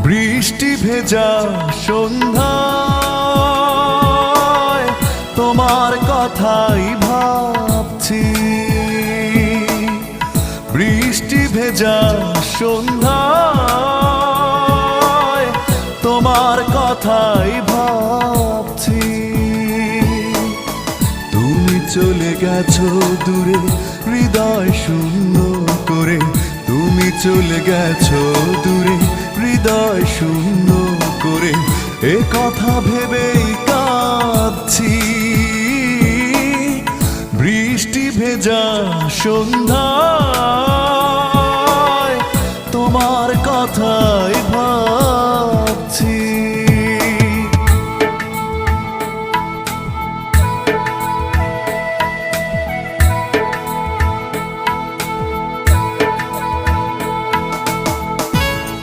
বৃষ্টি ভেজা সন্ধ্যায় তোমার কথাই ভাবছি। বৃষ্টি ভেজা সন্ধ্যায় তোমার কথাই ভাবছি। তুমি চলে গেছো দূরে হৃদয় শূন্য করে, তুমি চলে গেছো দূরে হৃদয় শূন্য করে, এ কথা ভেবেই কাঁদছি। বৃষ্টি ভেজা সন্ধ্যায় তোমার কথাই